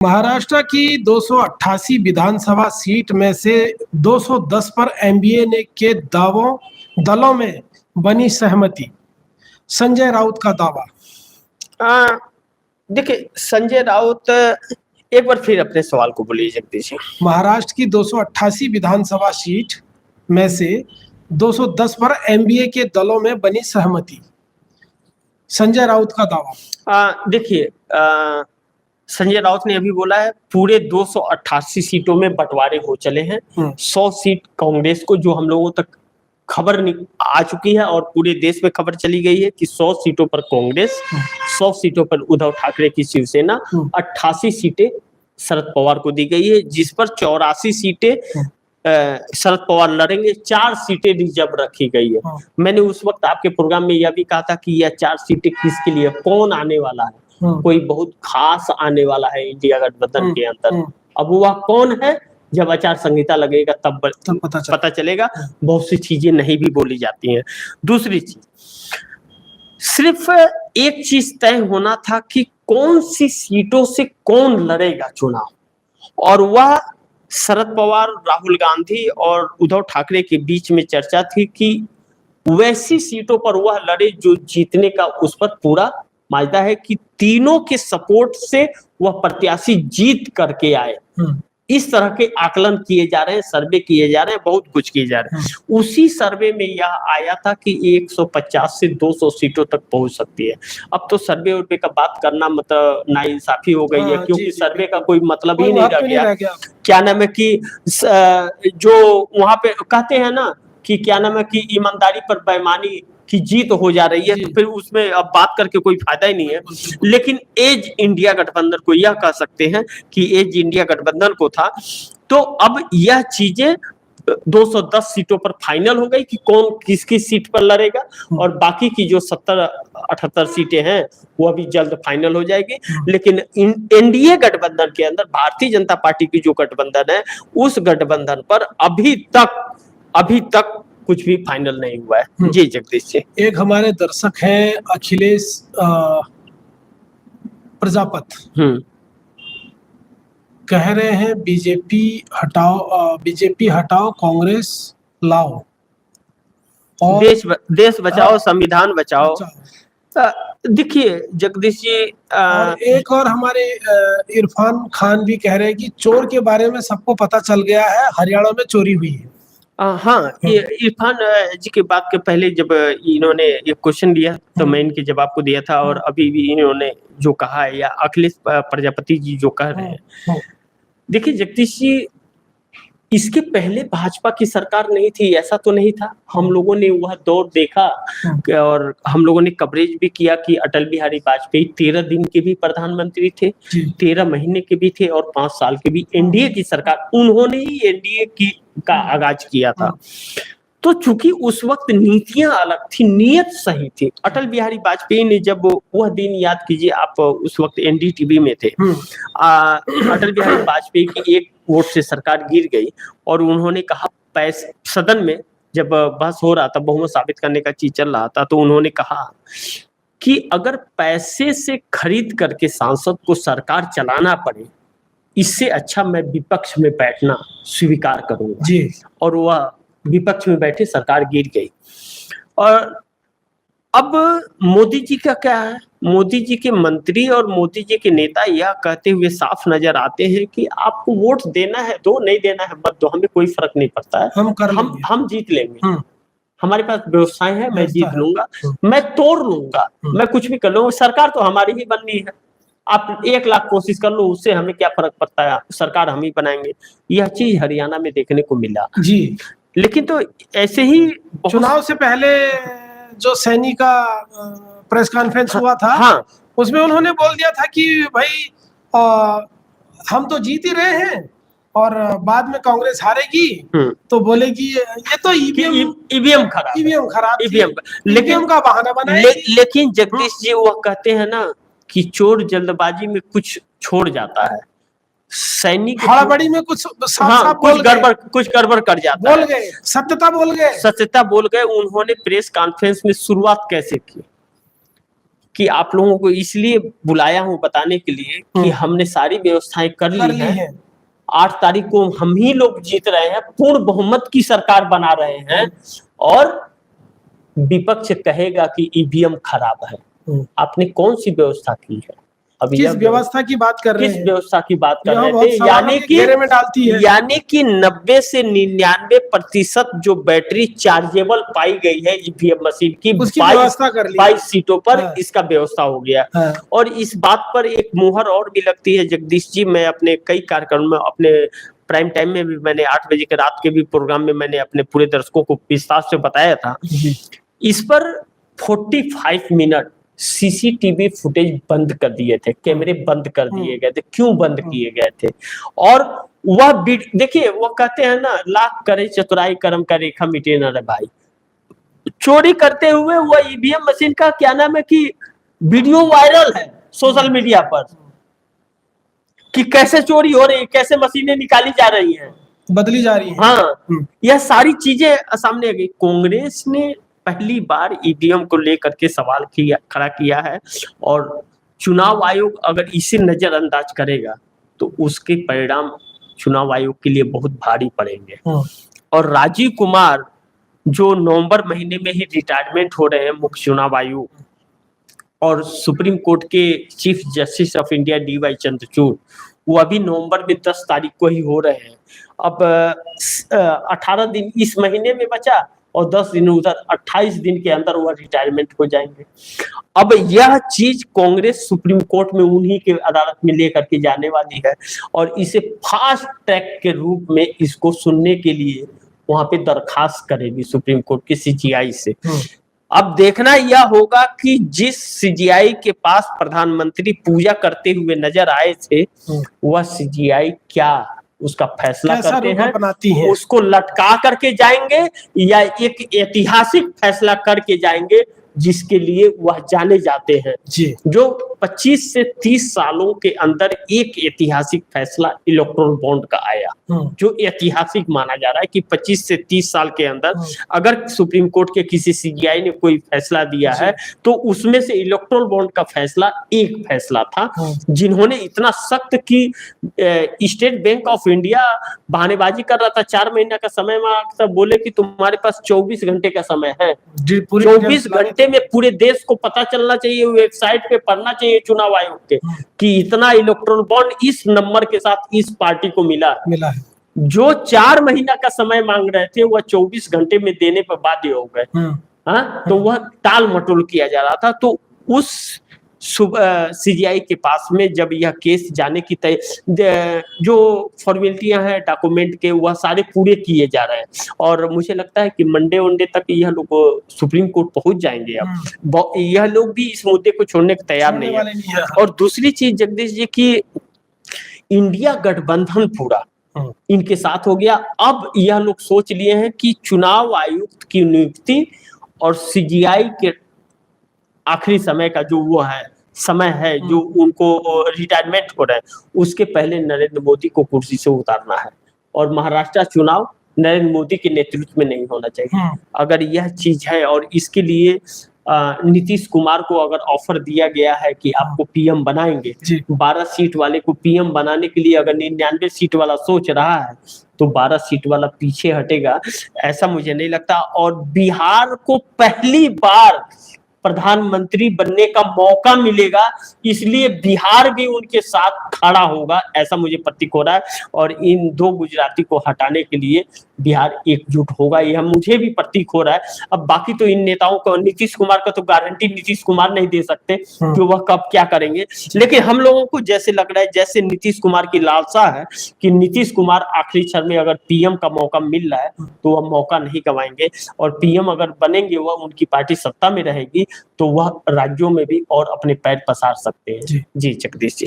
महाराष्ट्र की 288 विधानसभा सीट में से 210 पर एनडीए के दलों में बनी सहमति। संजय राउत का दावा। देखिए, संजय राउत एक बार फिर अपने सवाल को बोलिए जगदीश। महाराष्ट्र की 288 विधानसभा सीट में से 210 पर एनडीए के दलों में बनी सहमति। संजय राउत का दावा। देखिए, संजय राउत ने अभी बोला है पूरे 288 सीटों में बंटवारे हो चले हैं। 100 सीट कांग्रेस को, जो हम लोगों तक खबर आ चुकी है और पूरे देश में खबर चली गई है कि 100 सीटों पर कांग्रेस, 100 सीटों पर उद्धव ठाकरे की शिवसेना, 88 सीटें शरद पवार को दी गई है, जिस पर 84 सीटें शरद पवार लड़ेंगे, 4 सीटें रिजर्व रखी गई है। मैंने उस वक्त आपके प्रोग्राम में यह भी कहा था कि यह 4 सीटें किसके लिए, कौन आने वाला है, कोई बहुत खास आने वाला है इंडिया गठबंधन के अंदर। अब वह कौन है, जब आचार संहिता लगेगा तब पता चलेगा। बहुत सी चीजें नहीं भी बोली जाती हैं। दूसरी चीज, सिर्फ एक चीज तय होना था कि कौन सी सीटों से कौन लड़ेगा चुनाव, और वह शरद पवार, राहुल गांधी और उद्धव ठाकरे के बीच में चर्चा थी कि वैसी सीटों पर वह लड़े जो जीतने का उस पर पूरा माजदा है, कि तीनों के सपोर्ट से वह प्रत्याशी जीत करके आए। इस तरह के आकलन किए जा रहे हैं, सर्वे किए जा रहे हैं, बहुत कुछ किए जा रहे हैं। उसी सर्वे में यह आया था कि 150 से 200 सीटों तक पहुंच सकती है। अब तो सर्वे उर्वे का बात करना मतलब नाइंसाफी हो गई है, क्योंकि सर्वे का कोई मतलब ही नहीं रह गया। क्या नाम है कि जो वहां पे कहते हैं ना कि क्या नाम है कि ईमानदारी पर बेईमानी की जीत हो जा रही है, तो फिर उसमें अब बात करके कोई फायदा ही नहीं है। लेकिन एज इंडिया गठबंधन को यह कह सकते हैं कि एज इंडिया गठबंधन को था। तो अब यह चीजें 210 सीटों पर फाइनल हो गई कि कौन किसकी सीट पर लड़ेगा, और बाकी की जो 70-78 सीटें हैं वो अभी जल्द फाइनल हो जाएगी। लेकिन एनडीए गठबंधन के अंदर भारतीय जनता पार्टी की जो गठबंधन है, उस गठबंधन पर अभी तक कुछ भी फाइनल नहीं हुआ है। जी जगदीश जी। एक हमारे दर्शक हैं अखिलेश प्रजापत, कह रहे हैं बीजेपी हटाओ कांग्रेस लाओ और देश बचाओ, संविधान बचाओ। देखिए जगदीश जी, एक और हमारे इरफान खान भी कह रहे हैं कि चोर के बारे में सबको पता चल गया है, हरियाणा में चोरी हुई है। हाँ, इरफान जी के बात के पहले जब इन्होंने एक क्वेश्चन दिया तो मैं इनके जवाब को दिया था, और अभी भी इन्होंने जो कहा है, या अखिलेश प्रजापति जी जो कह रहे हैं। देखिए जगदीश जी, इसके पहले भाजपा की सरकार नहीं थी, ऐसा तो नहीं था। हम लोगों ने वह दौर देखा और हम लोगों ने कवरेज भी किया कि अटल बिहारी वाजपेयी 13 दिन के भी प्रधानमंत्री थे, 13 महीने के भी थे, और 5 साल के भी। एनडीए की सरकार, उन्होंने ही एनडीए का आगाज किया था। तो चूंकि उस वक्त नीतियां अलग थी, नियत सही थी। अटल बिहारी वाजपेयी ने जब वह दिन याद कीजिए, आप उस वक्त एनडीटीवी में थे, अटल बिहारी वाजपेयी की एक वोट से सरकार गिर गई, और उन्होंने कहा, सदन में जब बहस हो रहा था, बहुमत साबित करने का चीज चल रहा था, तो उन्होंने कहा कि अगर पैसे से खरीद करके सांसद को सरकार चलाना पड़े, इससे अच्छा मैं विपक्ष में बैठना स्वीकार करूंगा जी। और वह विपक्ष में बैठे, सरकार गिर गई। और अब मोदी जी का क्या है, मोदी जी के मंत्री और मोदी जी के नेता यह कहते हुए साफ नजर आते हैं कि आपको वोट देना है दो, नहीं देना है मत दो, हमें कोई फर्क नहीं पड़ता है, हम जीत लेंगे, हमारे पास व्यवस्थाएं हैं, मैं जीत लूंगा, मैं तोड़ लूंगा, मैं कुछ भी कर लूंगा, सरकार तो हमारी ही बननी है, आप 1 लाख कोशिश कर लो, उससे हमें क्या फर्क पड़ता है, सरकार हम ही बनाएंगे। यह चीज हरियाणा में देखने को मिला जी। लेकिन तो ऐसे ही चुनाव से पहले जो सैनी का प्रेस कॉन्फ्रेंस हुआ था, उसमें उन्होंने बोल दिया था कि भाई हम तो जीत ही रहे हैं, और बाद में कांग्रेस हारेगी तो बोलेगी ये तो ईवीएम खराब, ईवीएम का बहाना बनाया। लेकिन जगदीश जी वह कहते हैं ना कि चोर जल्दबाजी में कुछ छोड़ जाता है, सैनिक हड़बड़ी में कुछ गड़बड़ कर जाता बोल गए, सत्यता बोल गए। उन्होंने प्रेस कॉन्फ्रेंस में शुरुआत कैसे की कि आप लोगों को इसलिए बुलाया हूँ बताने के लिए कि हमने सारी व्यवस्थाएं कर ली है। 8 तारीख को हम ही लोग जीत रहे हैं, पूर्ण बहुमत की सरकार बना रहे हैं और विपक्ष कहेगा कि ईवीएम खराब है। आपने कौन सी व्यवस्था की है? अभी किस व्यवस्था की बात कर रहे हैं? किस व्यवस्था की बात कर रहे थे? यानी कि 90 से 99% जो बैटरी चार्जेबल पाई गई है ईवीएम मशीन की 22 सीटों पर इसका व्यवस्था हो गया। और इस बात पर एक मुहर और भी लगती है जगदीश जी, मैं अपने कई कार्यक्रम में, अपने प्राइम टाइम में भी, मैंने 8 बजे के रात के भी प्रोग्राम में मैंने अपने पूरे दर्शकों को विस्तार से बताया था। इस पर 45 मिनट सीसीटीवी फुटेज बंद कर दिए थे, कैमरे बंद कर दिए गए थे। क्यों बंद किए गए थे? और वह देखिए, वो कहते हैं ना, लाख करे चतुराई कर्म का रेखा मिटे न रे भाई। चोरी करते हुए वह ईवीएम मशीन का क्या नाम है कि वीडियो वायरल है सोशल मीडिया पर कि कैसे चोरी हो रही है, कैसे मशीनें निकाली जा रही हैं, बदली जा रही है। हाँ, यह सारी चीजें सामने आ गई। कांग्रेस ने पहली बार ईवीएम को लेकर के सवाल खड़ा किया है और चुनाव आयोग अगर इसे नजरअंदाज करेगा तो उसके परिणाम चुनाव आयोग के लिए बहुत भारी पड़ेंगे। और राजीव कुमार जो नवंबर महीने में ही रिटायरमेंट हो रहे हैं मुख्य चुनाव आयोग, और सुप्रीम कोर्ट के chief justice of India DY Chandrachud, वो अभी नवंबर में 10 तारीख को ही हो रहे हैं। अब 18 दिन इस महीने में बचा और 10 दिन उधर, 28 दिन के अंदर वह रिटायरमेंट हो जाएंगे। अब यह चीज कांग्रेस सुप्रीम कोर्ट में उन्हीं के अदालत में लेकर के जाने वाली है और इसे फास्ट ट्रैक के रूप में इसको सुनने के लिए वहां पे दरखास्त करेगी सुप्रीम कोर्ट की CGI से। अब देखना यह होगा कि जिस CGI के पास प्रधानमंत्री पूजा करते हुए नजर आए थे, वह CGI क्या उसका फैसला करते हैं, उसको लटका करके जाएंगे या एक ऐतिहासिक फैसला करके जाएंगे जिसके लिए वह जाने जाते हैं जी। जो 25 से 30 सालों के अंदर एक ऐतिहासिक फैसला इलेक्ट्रोल बॉन्ड का आया, जो ऐतिहासिक माना जा रहा है कि 25 से 30 साल के अंदर अगर सुप्रीम कोर्ट के किसी CGI ने कोई फैसला दिया है तो उसमें से इलेक्ट्रोल बॉन्ड का फैसला एक फैसला था, जिन्होंने इतना सख्त कि स्टेट बैंक ऑफ इंडिया बहानेबाजी कर रहा था, 4 महीना का समय मांगा, बोले कि तुम्हारे पास 24 घंटे का समय है, 24 घंटे में पूरे देश को पता चलना चाहिए, वेबसाइट पे पढ़ना चाहिए चुनाव आयोग के कि इतना इलेक्ट्रोल बॉन्ड इस नंबर के साथ इस पार्टी को मिला है। जो 4 महीना का समय मांग रहे थे वह 24 घंटे में देने पर बाध्य हो गए। हाँ, तो वह टाल मटोल किया जा रहा था। तो उस CGI के पास में जब यह केस जाने की जो फॉर्मेलिटियां हैं डॉक्यूमेंट के, वह सारे पूरे किए जा रहे हैं और मुझे लगता है कि मंडे तक यह लोग सुप्रीम कोर्ट पहुंच जाएंगे। अब यह लोग भी इस मुद्दे को छोड़ने को तैयार नहीं है। और दूसरी चीज जगदीश जी की इंडिया गठबंधन पूरा इनके साथ हो गया। अब यह लोग सोच लिए हैं कि चुनाव आयुक्त की नियुक्ति और CGI के आखिरी समय का जो वो है समय है जो उनको रिटायरमेंट हो रहा है, उसके पहले नरेंद्र मोदी को कुर्सी से उतारना है और महाराष्ट्र चुनाव नरेंद्र मोदी के नेतृत्व में नहीं होना चाहिए। अगर यह चीज है और इसके लिए नीतीश कुमार को अगर ऑफर दिया गया है कि आपको PM बनाएंगे, 12 सीट वाले को PM बनाने के लिए अगर 99 सीट वाला सोच रहा है तो 12 सीट वाला पीछे हटेगा, ऐसा मुझे नहीं लगता। और बिहार को पहली बार प्रधानमंत्री बनने का मौका मिलेगा, इसलिए बिहार भी उनके साथ खड़ा होगा, ऐसा मुझे प्रतीक हो रहा है। और इन 2 गुजराती को हटाने के लिए बिहार एकजुट होगा, यह मुझे भी प्रतीक हो रहा है। अब बाकी तो इन नेताओं को, नीतीश कुमार का तो गारंटी नीतीश कुमार नहीं दे सकते कि वह कब क्या करेंगे, लेकिन हम लोगों को जैसे लग रहा है जैसे नीतीश कुमार की लालसा है कि नीतीश कुमार आखिरी क्षण में अगर PM का मौका मिल रहा है तो वह मौका नहीं गंवाएंगे और PM अगर बनेंगे, वह उनकी पार्टी सत्ता में रहेगी तो वह राज्यों में भी और अपने पैर पसार सकते हैं। जी जगदीश जी।